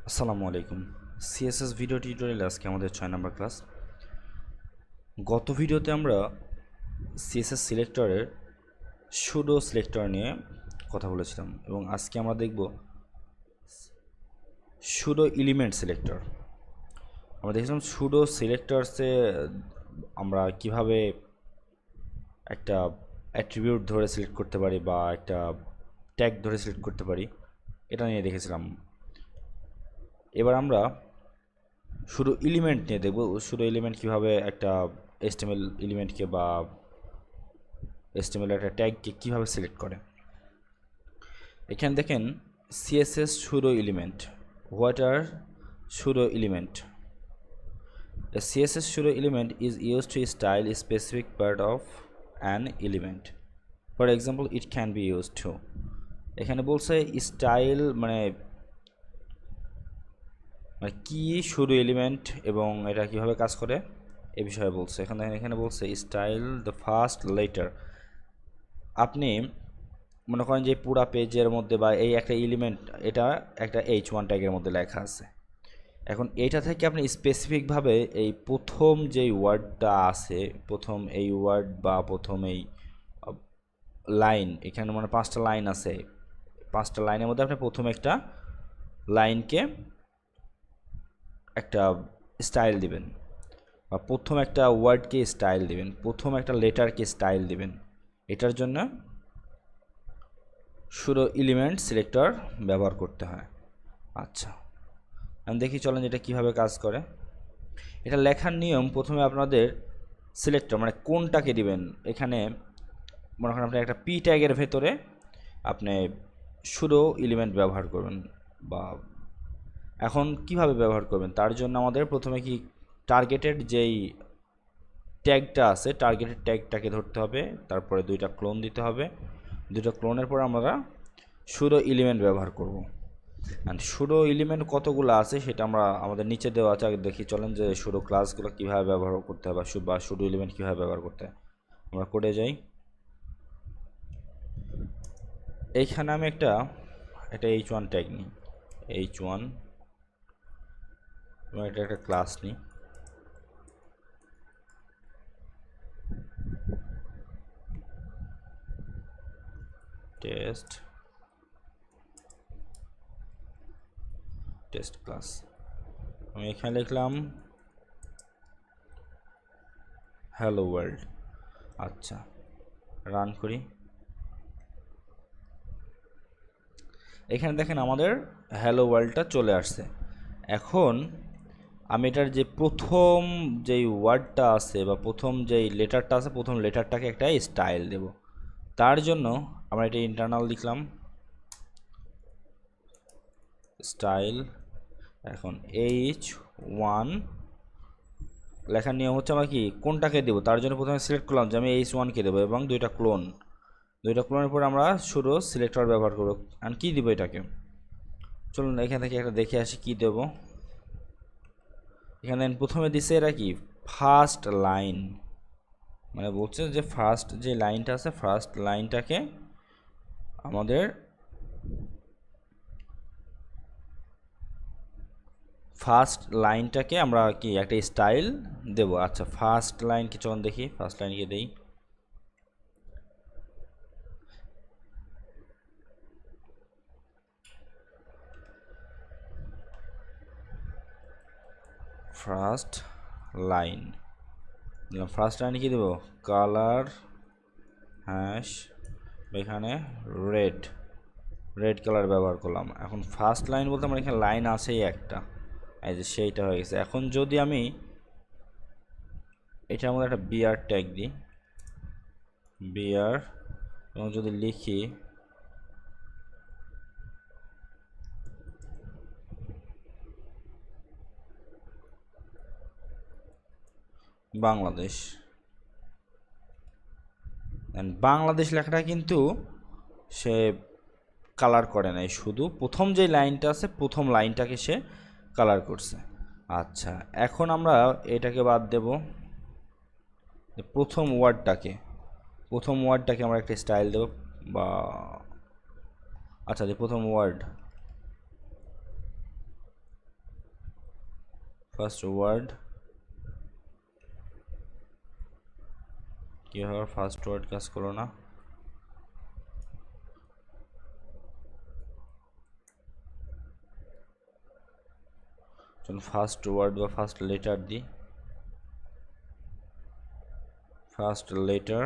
আসসালামু আলাইকুম। CSS video tutorial আজকে আমাদের 6 নম্বর ক্লাস। গত ভিডিওতে আমরা সিএসএস সিলেক্টরের সুডো সিলেক্টর নিয়ে কথা বলেছিলাম এবং আজকে আমরা দেখব সুডো এলিমেন্ট সিলেক্টর। আমরা দেখেছিলাম সুডো সিলেক্টরসে আমরা কিভাবে একটা অ্যাট্রিবিউট ধরে সিলেক্ট করতে পারি বা একটা ট্যাগ ধরে সিলেক্ট করতে পারি, এটা নিয়ে দেখেছিলাম। এবার আমরা শুধু এলিমেন্ট নিয়ে দেখব, শুধু এলিমেন্ট কীভাবে একটা এসটিএমএল এলিমেন্টকে বা এসটিএমএল একটা ট্যাগকে কীভাবে সিলেক্ট করে। এখানে দেখেন CSS pseudo element. What are pseudo element? A CSS pseudo element is used to style a specific part of an element. For example, it can be used to, এখানে বলছে style মানে কি শুরু এলিমেন্ট এবং এটা কিভাবে কাজ করে এই বিষয়ে বলছে। এখানে বলছে স্টাইল দ্য ফার্স্ট লেটার। আপনি মনে করেন যে পুরা পেজের মধ্যে বা এই একটা এলিমেন্ট, এটা একটা H1 ট্যাগের মধ্যে লেখা আছে। এখন এইটা থেকে আপনি স্পেসিফিকভাবে এই প্রথম যেই ওয়ার্ডটা আছে, প্রথম এই ওয়ার্ড বা প্রথম এই লাইন, এখানে মানে 5টা লাইন আছে, 5টা লাইনের মধ্যে আপনি প্রথম একটা লাইনকে একটা স্টাইল দিবেন বা প্রথম একটা ওয়ার্ডকে স্টাইল দিবেন, প্রথম একটা লেটারকে স্টাইল দিবেন। এটার জন্য শুধু এলিমেন্ট সিলেক্টর ব্যবহার করতে হয়। আচ্ছা, আমি দেখি চলেন এটা কিভাবে কাজ করে। এটা লেখার নিয়ম, প্রথমে আপনাদের সিলেক্টর মানে কোনটাকে দিবেন। এখানে মনে করেন আপনি একটা পি ট্যাগের ভেতরে আপনি শুধু এলিমেন্ট ব্যবহার করবেন, বা এখন কিভাবে ব্যবহার করবেন তার জন্য আমাদের প্রথমে কি টার্গেটেড যেই ট্যাগটা আছে, টার্গেটেড ট্যাগটাকে ধরতে হবে, তারপরে 2টা ক্লোন দিতে হবে। 2টা ক্লোনের পর আমরা শুধু এলিমেন্ট ব্যবহার করব। অ্যান্ড শুধু এলিমেন্ট কতগুলো আছে সেটা আমরা আমাদের নিচে দেওয়া আছে, আগে দেখি চলেন যে শুধু ক্লাসগুলো কীভাবে ব্যবহার করতে হবে বা শুধু এলিমেন্ট কীভাবে ব্যবহার করতে হয়। আমরা কোডে যাই। এইখানে আমি একটা H1 ট্যাগ নিই, H1, এবং এটা একটা ক্লাস নিই। Test class. আমি এখানে লিখলাম হ্যালো ওয়ার্ল্ড। আচ্ছা, রান করি। এখানে দেখেন আমাদের হ্যালো ওয়ার্ল্ডটা চলে আসছে। এখন আমি এটার যে প্রথম যেই ওয়ার্ডটা আছে বা প্রথম যেই লেটারটা আছে, প্রথম লেটারটাকে একটা স্টাইল দেব। তার জন্য আমরা এটা ইন্টারনাল লিখলাম স্টাইল। এখন H1 লেখার নিয়ম হচ্ছে আমরা কি কোনটাকে দেবো, তার জন্য প্রথমে সিলেক্ট করলাম যে আমি H1কে দেবো এবং 2টা ক্লোনের পর আমরা শুধু সিলেক্টর ব্যবহার করবো। আর কি দিব এটাকে, চলুন এখান থেকে একটা দেখে আসি কি দেব। এখানে প্রথমে দিছে এরা কি ফার্স্ট লাইন, মানে বলছে যে ফার্স্ট যে লাইনটা আছে, ফার্স্ট লাইনটাকে আমাদের আমরা কি একটা স্টাইল দেব। আচ্ছা, ফার্স্ট লাইন কি চলুন দেখি, ফার্স্ট লাইনকে দেই ফার্স্ট লাইন। ফার্স্ট লাইনে কি দেবো, কালার হ্যাশ, এখানে রেড কালার ব্যবহার করলাম। এখন ফার্স্ট লাইন বলতে আমার এখানে লাইন আছেই একটা, এই যে সেইটা হয়ে গেছে। এখন যদি আমি এটার মধ্যে একটা বিআর ট্যাগ দিই, বিআর, এবং যদি লিখি বাংলাদেশ, বাংলাদেশ লেখাটা কিন্তু সে কালার করে নাই, শুধু প্রথম যে লাইনটা আছে প্রথম লাইনটাকে সে কালার করছে। আচ্ছা, এখন আমরা এটাকে বাদ দেব, প্রথম ওয়ার্ডটাকে আমরা একটা স্টাইল দেব, বা আচ্ছা যে প্রথম ওয়ার্ড ফার্স্ট ওয়ার্ড কি হয়, ফার্স্ট ওয়ার্ড কাজ করো না, ফার্স্ট ওয়ার্ড বা ফার্স্ট লেটার দিই, ফার্স্ট লেটার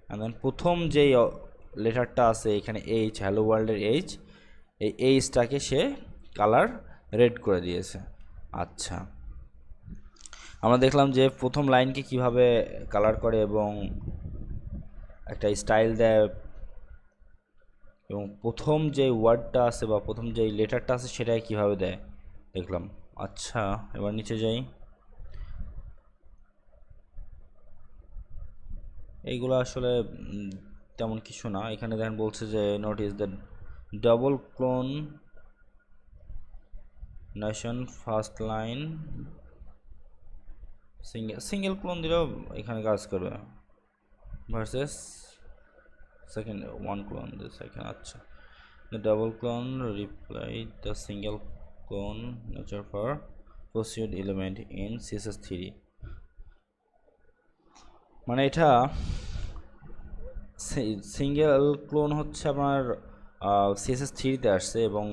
অ্যান্ড দেন প্রথম যেই লেটারটা আছে এখানে এইচ, হ্যালো ওয়ার্ল্ডের এইচ, এই এইচটাকে সে কালার রেড করে দিয়েছে। আচ্ছা, আমরা দেখলাম যে প্রথম লাইনকে কিভাবে কালার করে এবং একটা স্টাইল দেয়, এবং প্রথম যে ওয়ার্ডটা আছে বা প্রথম যে লেটারটা আছে সেটাই কিভাবে দেয় দেখলাম। আচ্ছা, এবার নিচে যাই। এইগুলো আসলে তেমন কিছু না। এখানে দেখেন বলছে যে notice the double clone nation first line, single clone দিলেও এখানে কাজ করবে, versus second one clone this এখানে। আচ্ছা, the double clone reply the single clone nature for Pseudo-element in CSS 3, মানে এটা সিঙ্গেল ক্লোন হচ্ছে আপনার CSS 3-তে আসছে এবং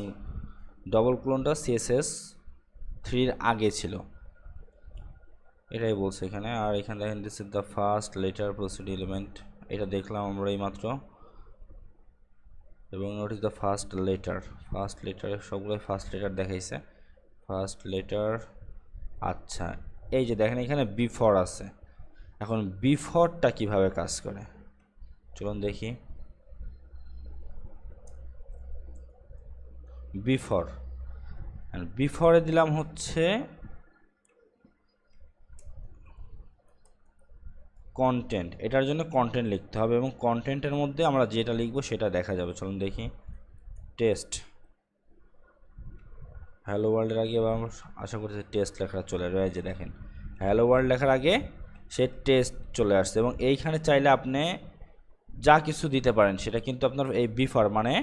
ডবল ক্লোনটা CSS 3-র আগে ছিল, এটাই বলছে এখানে। আর এখানে দেখেন this is the first letter Pseudo-element, এটা দেখলাম আমরা এই মাত্র। এবং note is the first letter, first letter সবগুলো ফার্স্ট লেটার দেখাইছে, ফার্স্ট লেটার। আচ্ছা, এই যে দেখেন এখানে বিফোর আছে, এখন বিফোরটা কিভাবে কাজ করে চলুন দেখি। বিফোর, বিফোরে দিলাম হচ্ছে কন্টেন্ট, এটার জন্য কন্টেন্ট লিখতে হবে এবং কন্টেন্টের মধ্যে আমরা যেটা লিখবো সেটা দেখা যাবে। চলুন দেখি, টেস্ট, হ্যালো ওয়ার্ল্ডের আগে এবার আমরা আশা করছি টেস্ট লেখা চলে আসবে। এই যে দেখেন হ্যালো ওয়ার্ল্ড লেখার আগে সে টেস্ট চলে আসছে, এবং এইখানে চাইলে আপনি যা কিছু দিতে পারেন সেটা কিন্তু আপনার এই বিফোর মানে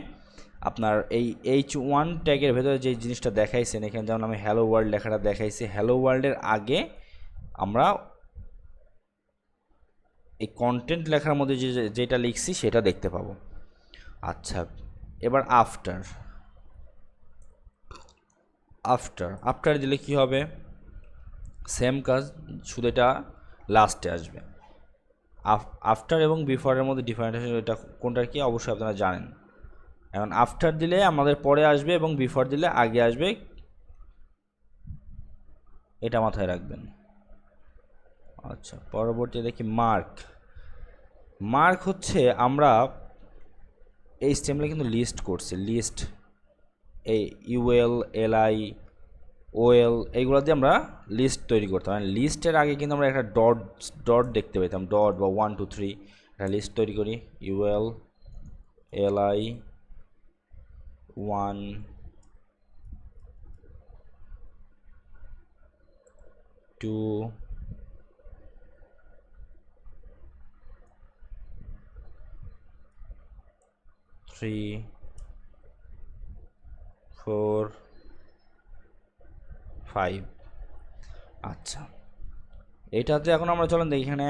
আপনার এই H1 ট্যাগের ভেতরে যে জিনিসটা দেখাইছেন, এখানে যেমন আমি হ্যালো ওয়ার্ল্ড লেখাটা দেখাইছি, হ্যালো ওয়ার্ল্ডের আগে আমরা এই কন্টেন্ট লেখার মধ্যে যেটা লিখছি সেটা দেখতে পাবো। আচ্ছা, এবার আফটার, আফটার আফটার দিলে কি হবে, সেম কাজ, শুধু এটা লাস্টে আসবে। আফটার এবং বিফোরের মধ্যে ডিফারেন্সিয়েশন এটা কোনটার কি অবশ্যই আপনারা জানেন। এখন আফটার দিলে আমাদের পরে আসবে এবং বিফোর দিলে আগে আসবে, এটা মাথায় রাখবেন। আচ্ছা, পরবর্তী দেখি মার্ক। মার্ক হচ্ছে আমরা এই স্টেমলে কিন্তু লিস্ট করছি, লিস্ট এই ইউএল এলআই ওএল এইগুলো দিয়ে আমরা লিস্ট তৈরি করতাম। মানে লিস্টের আগে কিন্তু আমরা একটা ডট ডট দেখতে পেতাম, ডট বা 1 2 3, একটা লিস্ট তৈরি করি, ইউএল এলআই 1 2 3 4 5। আচ্ছা, এটাতে এখন আমরা চলেন দেখি, এখানে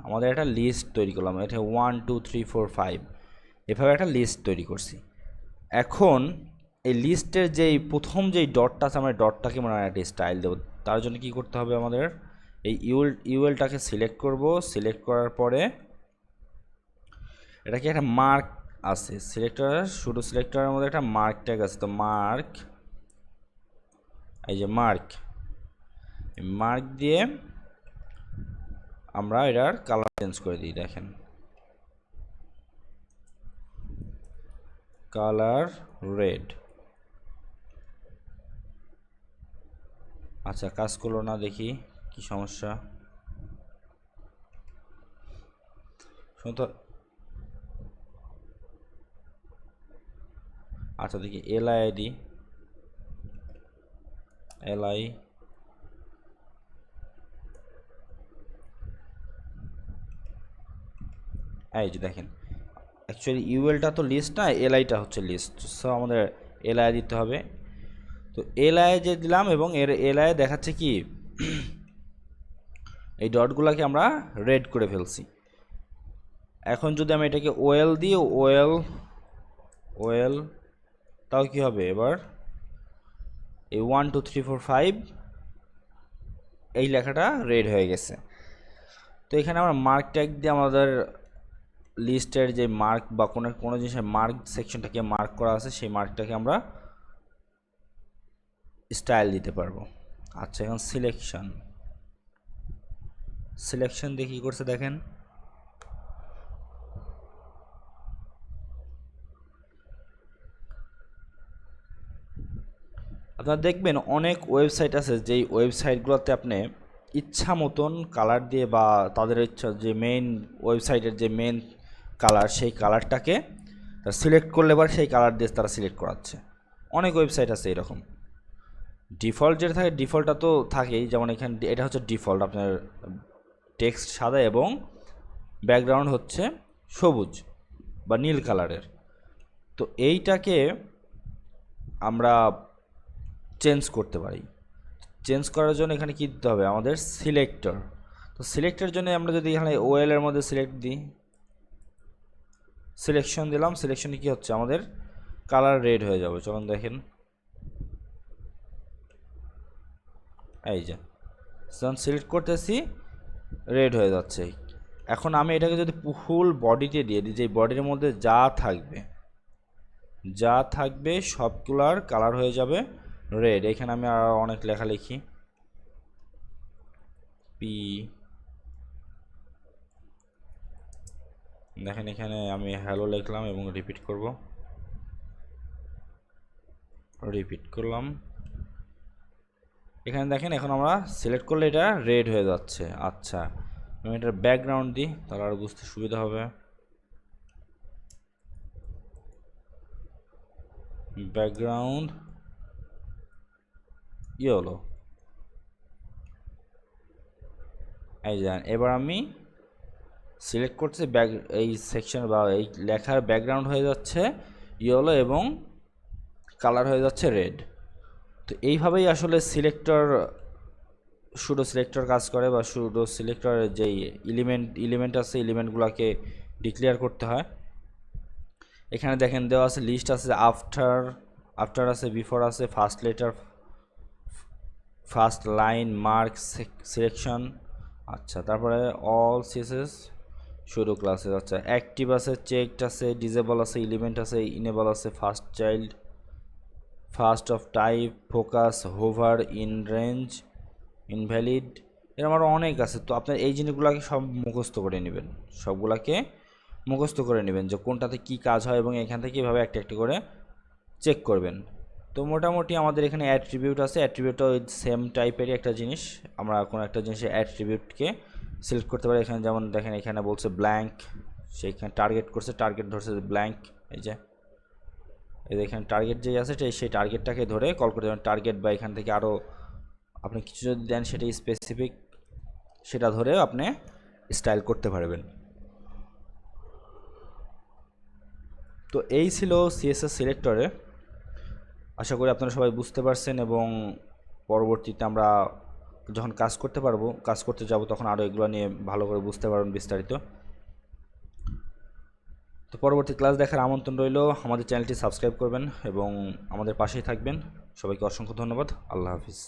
আমাদের একটা লিস্ট তৈরি করলাম, এটা 1 2 3 4 5 এভাবে একটা লিস্ট তৈরি করছি। এখন এই লিস্টের যেই প্রথম যেই ডটটা আছে, আমরা ডটটাকে মানে একটা স্টাইল দেবো। তার জন্য কি করতে হবে, আমাদের এই ইউএলটাকে সিলেক্ট করব, সিলেক্ট করার পরে এটাকে একটা মার্ক আছে, সিলেক্টর শুধু সিলেক্টরের মধ্যে একটা মার্ক ট্যাগ আছে, তো মার্ক, এই যে মার্ক, মার্ক দিয়ে আমরা এটার কালার চেঞ্জ করে দিই। দেখেন কালার রেড। আচ্ছা, কাজ করলো না, দেখি কি সমস্যা। আচ্ছা দেখি এলআই আইডি, এলআই এই যে দেখেন অ্যাকচুয়ালি ইউএলটা তো লিস্ট না, এলআইটা হচ্ছে লিস্ট, সো আমাদের এলআই দিতে হবে। তো এলআই যে দিলাম এবং এর এলআই দেখাচ্ছে কি এই ডটগুলোকে আমরা রেড করে ফেলছি। এখন যদি আমি এটাকে ওয়েল দিই, ওয়েল তাও কি হবে, এবার এই 1 2 3 4 5 এই লেখাটা রেড হয়ে গেছে। তো এখানে আমরা মার্ক ট্যাগ দিয়ে আমাদের লিস্টের যে মার্ক বা কোনো জিনিসের মার্ক সেকশনটাকে মার্ক করা আছে সেই মার্কটাকে আমরা স্টাইল দিতে পারবো। আচ্ছা, এখন সিলেকশন দিয়ে কী করছে দেখেন, আপনারা দেখবেন অনেক ওয়েবসাইট আছে যেই ওয়েবসাইটগুলোতে আপনি ইচ্ছা মতন কালার দিয়ে বা তাদের ইচ্ছা যে মেইন ওয়েবসাইটের যে মেইন কালার সেই কালারটাকে সিলেক্ট করলে এবার সেই কালার দিয়ে তারা সিলেক্ট করাচ্ছে। অনেক ওয়েবসাইট আছে এরকম। ডিফল্ট যেটা থাকে ডিফল্টটা তো থাকেই, যেমন এখানে এটা হচ্ছে ডিফল্ট, আপনার টেক্সট সাদা এবং ব্যাকগ্রাউন্ড হচ্ছে সবুজ বা নীল কালারের। তো এইটাকে আমরা চেঞ্জ করতে পারি। চেঞ্জ করার জন্য এখানে কী দিতে হবে, আমাদের সিলেক্টর। তো সিলেক্টের জন্য আমরা যদি এখানে ওয়েলের মধ্যে সিলেক্ট দিই, সিলেকশন দিলাম, সিলেকশনে কী হচ্ছে আমাদের কালার রেড হয়ে যাবে। চলুন দেখেন, এই যে যখন সিলেক্ট করতেছি রেড হয়ে যাচ্ছে। এখন আমি এটাকে যদি ফুল বডিতে দিয়ে দিই, যে বডির মধ্যে যা থাকবে সবগুলার কালার হয়ে যাবে রেড। এখানে আমি আর অনেক লেখা লিখি, পি দেখেন এখানে আমি হ্যালো লিখলাম এবং রিপিট করলাম। এখানে দেখেন এখন আমরা সিলেক্ট করলে এটা রেড হয়ে যাচ্ছে। আচ্ছা, আমি এটার ব্যাকগ্রাউন্ড দিই, তাহলে আর বুঝতে সুবিধা হবে। ব্যাকগ্রাউন্ড হলো, এই যে এবার আমি সিলেক্ট করছি এই সেকশন বা এই লেখার ব্যাকগ্রাউন্ড হয়ে যাচ্ছে ইয়েলো এবং কালার হয়ে যাচ্ছে রেড। তো এইভাবেই আসলে সুডো সিলেক্টর কাজ করে, বা সুডো সিলেক্টরের যেই এলিমেন্ট আছে এলিমেন্টগুলোকে ডিক্লেয়ার করতে হয়। এখানে দেখেন দেওয়া আছে লিস্ট আছে, আফটার আছে, বিফোর আছে, first letter, first line, mark, selection. আচ্ছা, তারপরে অল সিএসএস শুরু ক্লাসে। আচ্ছা, অ্যাক্টিভ আছে, চেকড আছে, ডিজেবল আছে, এলিমেন্ট আছে, ইনেবল আছে, first child, first of type, focus, hover, in range, invalid, এরকম আরও অনেক আছে। তো আপনার এই জিনিসগুলোকে সব মুখস্থ করে নেবেন, যে কোনটাতে কি কাজ হয় এবং এখান থেকে কীভাবে একটা করে চেক করবেন। তো মোটামুটি আমাদের এখানে অ্যাট্রিবিউট আছে, অ্যাট্রিবিউটও সেম টাইপেরই একটা জিনিস। আমরা কোনো একটা জিনিসের অ্যাট্রিবিউটকে সিলেক্ট করতে পারি। এখানে যেমন দেখেন এখানে বলছে ব্ল্যাঙ্ক, সেইখানে টার্গেট করছে, টার্গেট ধরছে ব্ল্যাঙ্ক। এই যে এখানে টার্গেট যেই আছে সেই টার্গেটটাকে ধরে কল করতে পারেন টার্গেট, বা এখান থেকে আরও আপনি কিছু যদি দেন সেটা স্পেসিফিক, সেটা ধরেও আপনি স্টাইল করতে পারবেন। তো এই ছিল সিএসএস সিলেক্টরে। আশা করি আপনারা সবাই বুঝতে পারছেন, এবং পরবর্তীতে আমরা যখন কাজ করতে যাব তখন আরও এগুলো নিয়ে ভালো করে বুঝতে পারবেন বিস্তারিত। তো পরবর্তী ক্লাস দেখার আমন্ত্রণ রইল। আমাদের চ্যানেলটি সাবস্ক্রাইব করবেন এবং আমাদের পাশেই থাকবেন। সবাইকে অসংখ্য ধন্যবাদ। আল্লাহ হাফিজ।